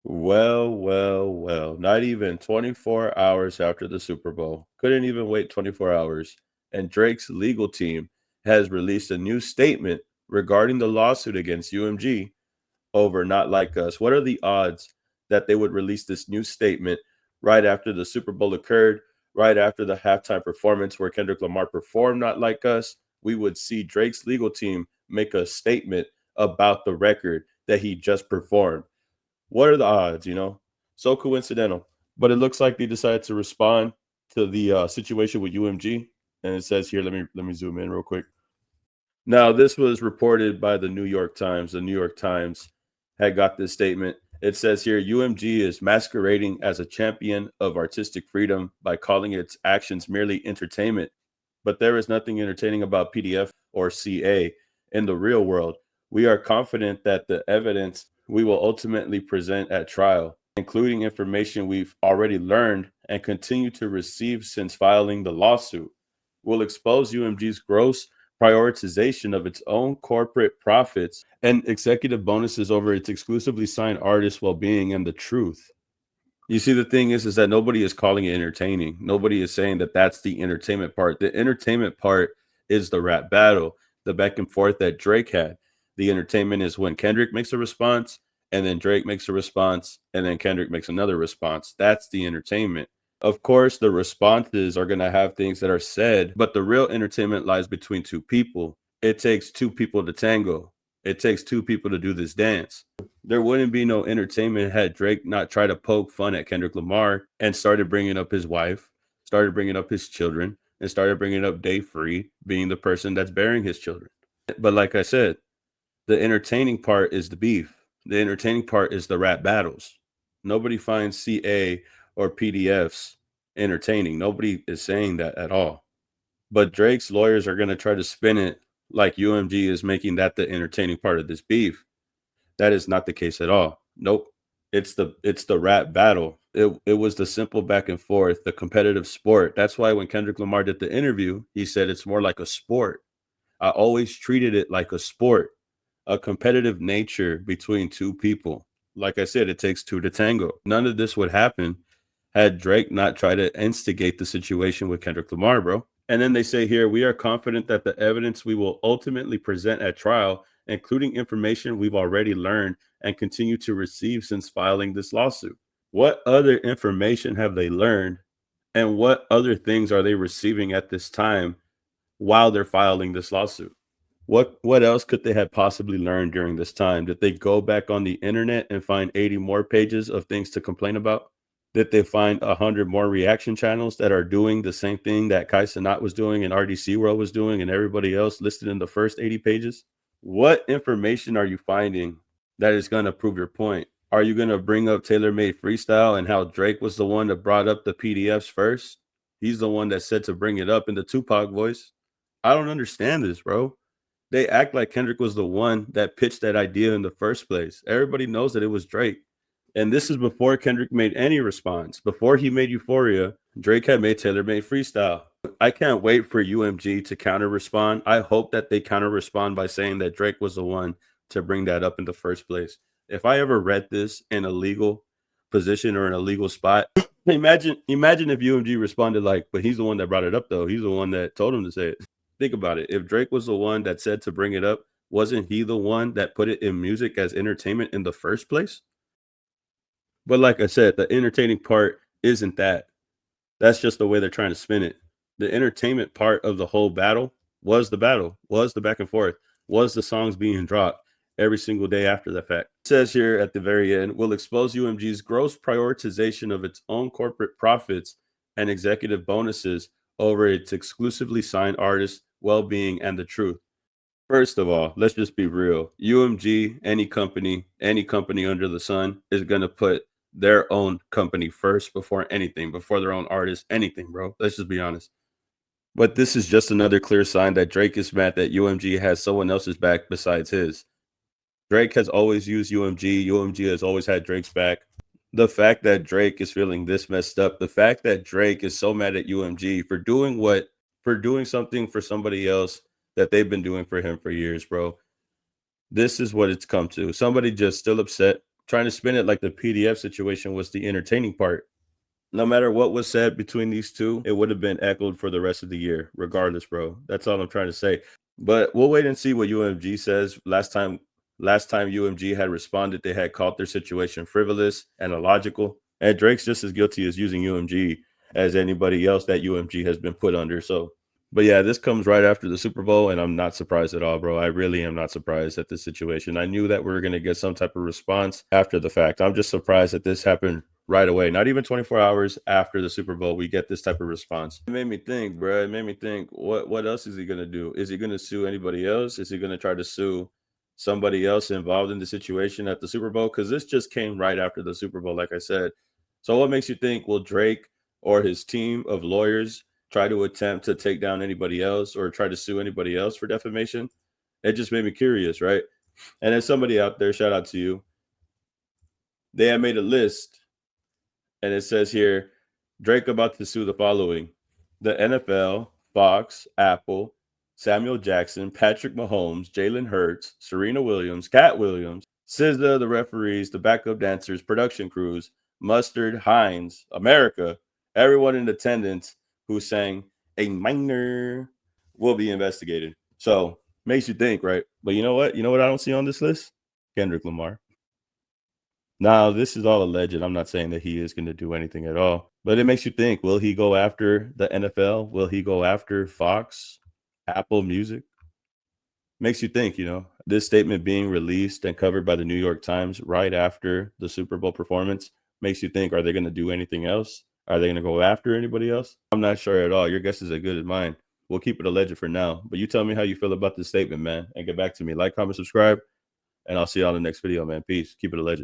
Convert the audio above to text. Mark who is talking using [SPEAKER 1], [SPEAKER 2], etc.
[SPEAKER 1] Well. Not even 24 hours after the Super Bowl. Couldn't even wait 24 hours. And Drake's legal team has released a new statement regarding the lawsuit against UMG over Not Like Us. What are the odds that they would release this new statement right after the Super Bowl occurred, right after the halftime performance where Kendrick Lamar performed Not Like Us? We would see Drake's legal team make a statement about the record that he just performed. What are the odds, So coincidental. But it looks like they decided to respond to the situation with UMG. And it says here, let me zoom in real quick. Now, this was reported by the New York Times. The New York Times had got this statement. It says here UMG is masquerading as a champion of artistic freedom by calling its actions merely entertainment. But there is nothing entertaining about PDF or CA in the real world. We are confident that the evidence we will ultimately present at trial, including information we've already learned and continue to receive since filing the lawsuit, will expose UMG's gross prioritization of its own corporate profits and executive bonuses over its exclusively signed artists' well-being and the truth. You see, the thing is that nobody is calling it entertaining. Nobody is saying that that's the entertainment part. The entertainment part is the rap battle, the back and forth that Drake had. The entertainment is when Kendrick makes a response, and then Drake makes a response, and then Kendrick makes another response. That's the entertainment. Of course, the responses are going to have things that are said, but the real entertainment lies between two people. It takes two people to tango. It takes two people to do this dance. There wouldn't be no entertainment had Drake not tried to poke fun at Kendrick Lamar and started bringing up his wife, started bringing up his children, and started bringing up Dave Free being the person that's bearing his children. But like I said, the entertaining part is the beef. The entertaining part is the rap battles. Nobody finds CA or PDFs entertaining. Nobody is saying that at all. But Drake's lawyers are going to try to spin it like UMG is making that the entertaining part of this beef. That is not the case at all. Nope. It's the rap battle. It was the simple back and forth, the competitive sport. That's why when Kendrick Lamar did the interview, he said it's more like a sport. I always treated it like a sport, a competitive nature between two people. Like I said, it takes two to tango. None of this would happen had Drake not tried to instigate the situation with Kendrick Lamar, bro. And then they say here, we are confident that the evidence we will ultimately present at trial, including information we've already learned and continue to receive since filing this lawsuit. What other information have they learned? And what other things are they receiving at this time while they're filing this lawsuit? What else could they have possibly learned during this time? Did they go back on the internet and find 80 more pages of things to complain about? Did they find 100 more reaction channels that are doing the same thing that Kai Cenat was doing and RDC World was doing and everybody else listed in the first 80 pages? What information are you finding that is going to prove your point? Are you going to bring up Taylor Made Freestyle and how Drake was the one that brought up the PDFs first? He's the one that said to bring it up in the Tupac voice. I don't understand this, bro. They act like Kendrick was the one that pitched that idea in the first place. Everybody knows that it was Drake. And this is before Kendrick made any response. Before he made Euphoria, Drake had made Taylor Made Freestyle. I can't wait for UMG to counter respond. I hope that they counter respond by saying that Drake was the one to bring that up in the first place. If I ever read this in a legal position or in a legal spot, imagine if UMG responded like, but he's the one that brought it up though. He's the one that told him to say it. Think about it. If Drake was the one that said to bring it up, wasn't he the one that put it in music as entertainment in the first place? But like I said, the entertaining part isn't that. That's just the way they're trying to spin it. The entertainment part of the whole battle, was the back and forth, was the songs being dropped every single day after the fact. It says here at the very end, will expose UMG's gross prioritization of its own corporate profits and executive bonuses over its exclusively signed artists' well-being and the truth. First of all, let's just be real. UMG, any company under the sun is going to put their own company first before anything, before their own artist, anything, bro. Let's just be honest. But this is just another clear sign that Drake is mad that UMG has someone else's back besides his. Drake has always used UMG. UMG has always had Drake's back. The fact that Drake is feeling this messed up, the fact that Drake is so mad at UMG for doing something for somebody else that they've been doing for him for years, bro. This is what it's come to. Somebody just still upset, trying to spin it like the PDF situation was the entertaining part. No matter what was said between these two, it would have been echoed for the rest of the year, regardless, bro. That's all I'm trying to say. But we'll wait and see what UMG says. Last time UMG had responded, they had called their situation frivolous and illogical. And Drake's just as guilty as using UMG as anybody else that UMG has been put under. So, but yeah, this comes right after the Super Bowl, and I'm not surprised at all, bro. I really am not surprised at this situation. I knew that we were going to get some type of response after the fact. I'm just surprised that this happened right away. Not even 24 hours after the Super Bowl, we get this type of response. It made me think, bro. It made me think, what else is he going to do? Is he going to sue anybody else? Is he going to try to sue somebody else involved in the situation at the Super Bowl? Because this just came right after the Super Bowl, like I said. So what makes you think, will Drake or his team of lawyers try to attempt to take down anybody else or try to sue anybody else for defamation? It just made me curious, right? And then somebody out there, shout out to you, they have made a list, and it says here, Drake about to sue the following: the NFL, Fox, Apple, Samuel Jackson, Patrick Mahomes, Jalen Hurts, Serena Williams, Cat Williams, SZA, the referees, the backup dancers, production crews, Mustard, Hines, America, everyone in attendance who sang "A Minor" will be investigated. So makes you think, right? But you know what? You know what I don't see on this list? Kendrick Lamar. Now, this is all alleged. I'm not saying that he is going to do anything at all, but it makes you think, will he go after the NFL? Will he go after Fox, Apple Music? Makes you think, this statement being released and covered by the New York Times right after the Super Bowl performance makes you think, are they going to do anything else? Are they going to go after anybody else? I'm not sure at all. Your guess is as good as mine. We'll keep it alleged for now, but you tell me how you feel about this statement, man, and get back to me. Like, comment, subscribe, and I'll see you on the next video, man. Peace. Keep it alleged.